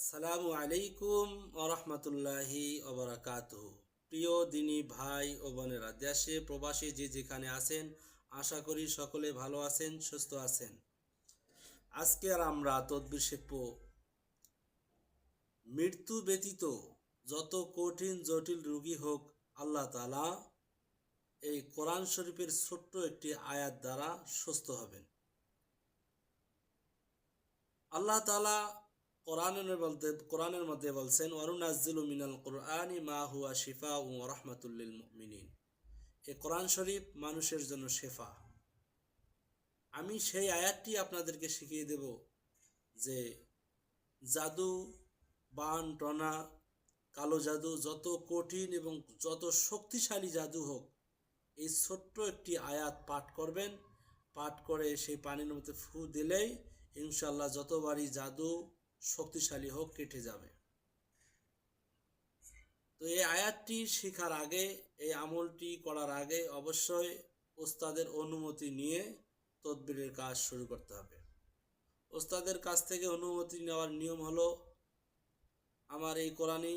আসসালামু আলাইকুম ওরহমতুল্লাহি ওবরাকাতুহু। প্রিয় দিনী ভাই ও বোনেরা, দেশে প্রবাসী যে যেখানে আছেন, আশা করি সকলে ভালো আছেন, সুস্থ আছেন। আজকে আর আমরা তদবির শিখব মৃত্যু ব্যতীত যত কঠিন জটিল রোগী হোক, আল্লাহ তাআলা এই কোরআন শরীফের ছোট্ট একটি আয়াত দ্বারা সুস্থ হবেন। আল্লাহ তাআলা কোরআনের মধ্যে বলছেন, ওয়ানুনাজ্জিলু মিনাল কুরআনি মা হুয়া শিফাউ ওয়া রাহমাতুল লিল মুমিনিন। এই কোরআন শরীফ মানুষের জন্য শেফা। আমি সেই আয়াতটি আপনাদেরকে শিখিয়ে দেব যে জাদু, বান টনা, কালো জাদু, যত কঠিন এবং যত শক্তিশালী জাদু হোক, এই ছোট্ট একটি আয়াত পাঠ করবেন। পাঠ করে সেই পানির মধ্যে ফু দিলেই ইনশাল্লাহ যতবারই জাদু শক্তিশালী হোক কেটে যাবে। তো এই আয়াতটি শেখার আগে, এই আমলটি করার আগে অবশ্যই ওস্তাদের অনুমতি নিয়ে তদবিরের কাজ শুরু করতে হবে। ওস্তাদের কাছ থেকে অনুমতি নেওয়ার নিয়ম হলো, আমার এই কোরআনী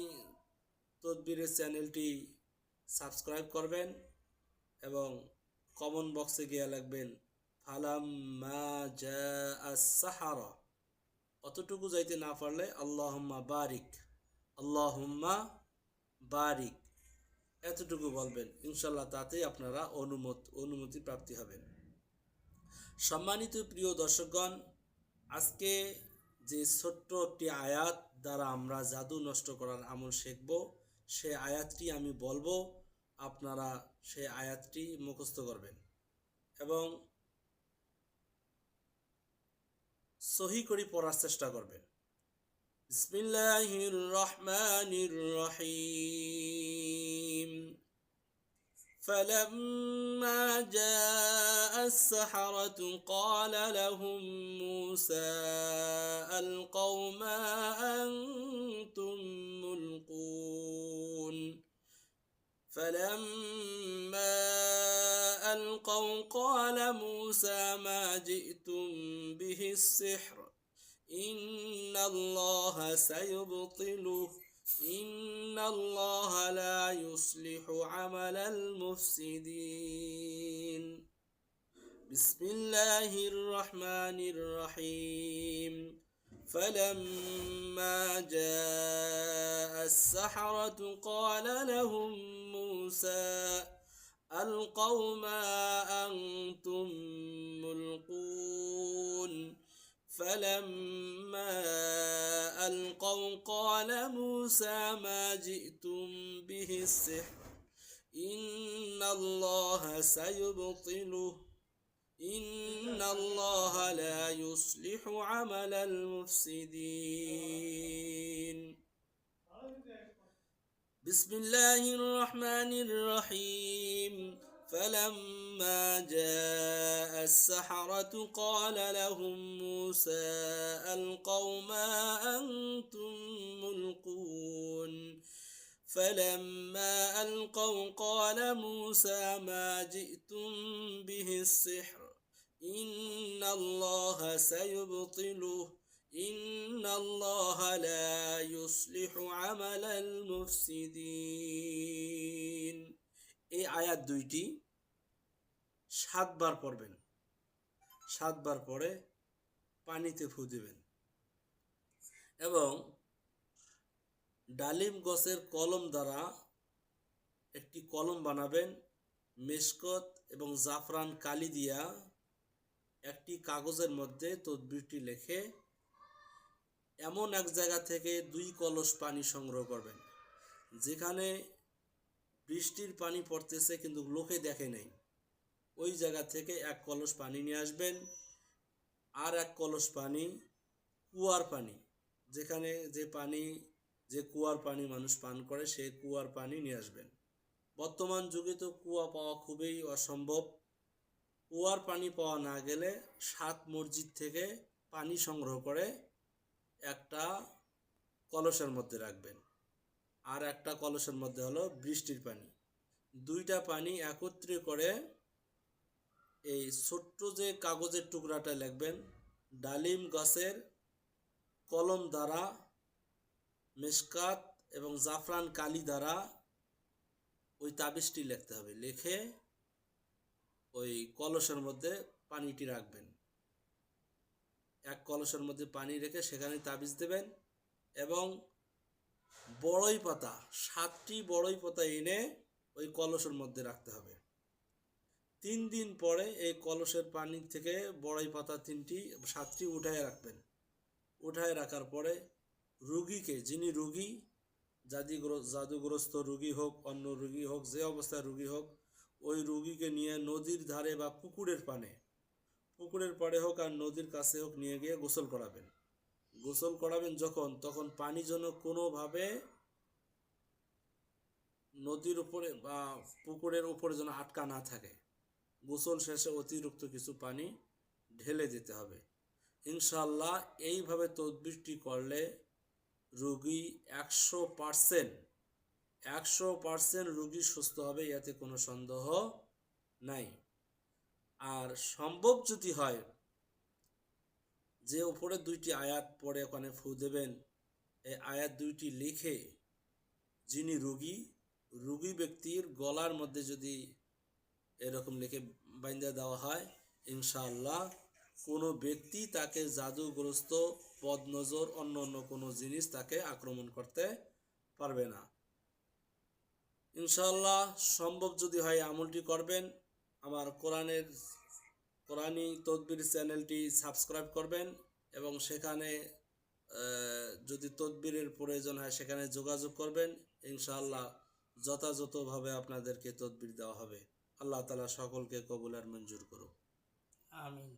তদবিরের চ্যানেলটি সাবস্ক্রাইব করবেন এবং কমেন্ট বক্সে গিয়ে লিখবেন ফালাম্মা জাআস সাহারা। অতটুকু যাইতে না পারলে আল্লাহুম্মা বারিক, আল্লাহুম্মা বারিক, এতটুকু বলবেন। ইনশাল্লাহ তাতেই আপনারা অনুমতি প্রাপ্তি হবেন। সম্মানিত প্রিয় দর্শকগণ, আজকে যে ছোট্ট একটি আয়াত দ্বারা আমরা জাদু নষ্ট করার আমল শিখব, সে আয়াতটি আমি বলবো, আপনারা সেই আয়াতটি মুখস্থ করবেন এবং সহি করে পড়ার চেষ্টা করবেন। বিসমিল্লাহির রহমানির রহিম। فلما جاء السحرة قال لهم موسى ألقوا ما أنتم ملقون فلما ألقوا قال موسى ما جئتم به السحر إن الله سيبطله إن الله لا يصلح عمل المفسدين بسم الله الرحمن الرحيم فلما جاء السحرة قال لهم موسى ألقوا ما أنتم ملقون فلما ألقوا قال موسى ما جئتم به السحر إن الله سيبطله إن الله لا يصلح عمل المفسدين بسم الله الرحمن الرحيم فلما جاء السحرة قال لهم موسى ألقوا ما أنتم ملقون فلما ألقوا قال موسى ما جئتم به السحر إن الله سيبطله إن الله لا يصلح عمل المفسدين। এই আয়াত দুইটি 7 বার পড়বেন। 7 বার পরে পানিতে ফু দিবেন এবং ডালিম গাছের কলম দ্বারা একটি কলম বানাবেন। মেশকত এবং জাফরান কালি দিয়া একটি কাগজের মধ্যে তদবিরটি লিখে এমন এক জায়গা থেকে 2 কলস পানি সংগ্রহ করবেন, যেখানে বৃষ্টির পানি পড়তেছে কিন্তু লোকে দেখে নাই। ওই জায়গা থেকে 1 কলস পানি নিয়ে আসবেন। আর 1 কলস পানি কুয়ার পানি, যেখানে যে কুয়ার পানি মানুষ পান করে, সেই কুয়ার পানি নিয়ে আসবেন। বর্তমান যুগে তো কুয়া পাওয়া খুবই অসম্ভব। কুয়ার পানি পাওয়া না গেলে 7 মসজিদ থেকে পানি সংগ্রহ করে একটা কলসের মধ্যে রাখবেন, আর একটা কলসের মধ্যে হলো বৃষ্টির পানি। 2টা পানি একত্রে করে এই ছোট্ট যে কাগজের টুকরাটা লিখবেন, ডালিম গাছের কলম দ্বারা মেশকাত এবং জাফরান কালি দ্বারা ওই তাবিজটি লিখতে হবে, লিখে ওই কলসের মধ্যে পানিটি রাখবেন। এক কলসের মধ্যে পানি রেখে সেখানে তাবিজ দেবেন এবং বড়ই পাতা 7টি বড়ই পাতা এনে ওই কলসের মধ্যে রাখতে হবে। 3 দিন পরে এই কলসের পানি থেকে বড়ই পাতা 7টি উঠায় রাখবেন। উঠায় রাখার পরে রুগীকে, যিনি রুগী, জাদুগ্রস্ত রুগী হোক, অন্য রুগী হোক, যে অবস্থায় রুগী হোক, ওই রুগীকে নিয়ে নদীর ধারে বা পুকুরের পাড়ে হোক আর নদীর কাছে হোক নিয়ে গিয়ে গোসল করাবেন। গোসল করাবেন তখন পানি যেন কোনোভাবে নদীর উপরে বা পুকুরের উপরে যেন আটকা না থাকে। গোসল শেষে অতিরিক্ত কিছু পানি ঢেলে দিতে হবে। ইনশাআল্লাহ এইভাবে তদবিরটি করলে রোগী 100% রোগী সুস্থ হবে, এতে কোনো সন্দেহ নাই। আর সম্ভব যদি হয় যে উপরে 2টি আয়াত পড়ে ওখানে ফু দেবেন, এই আয়াত 2টি লিখে যিনি রোগী ব্যক্তির গলার মধ্যে যদি এরকম লিখে বাইন্ধা দেওয়া হয়, ইনশাআল্লাহ কোনো ব্যক্তি তাকে জাদুগ্রস্ত, বদনজর, অন্য কোনো জিনিস তাকে আক্রমণ করতে পারবে না। ইনশাআল্লাহ সম্ভব যদি হয় আমলটি করবেন। আমার কোরআনী তদবির চ্যানেলটি সাবস্ক্রাইব করবেন এবং সেখানে যদি তদবিরের প্রয়োজন হয় সেখানে যোগাযোগ করবেন। ইনশাআল্লাহ যথাযথভাবে আপনাদেরকে তদবির দেওয়া হবে। আল্লাহ তাআলা সকলকে কবুল আর মঞ্জুর করুক। আমিন।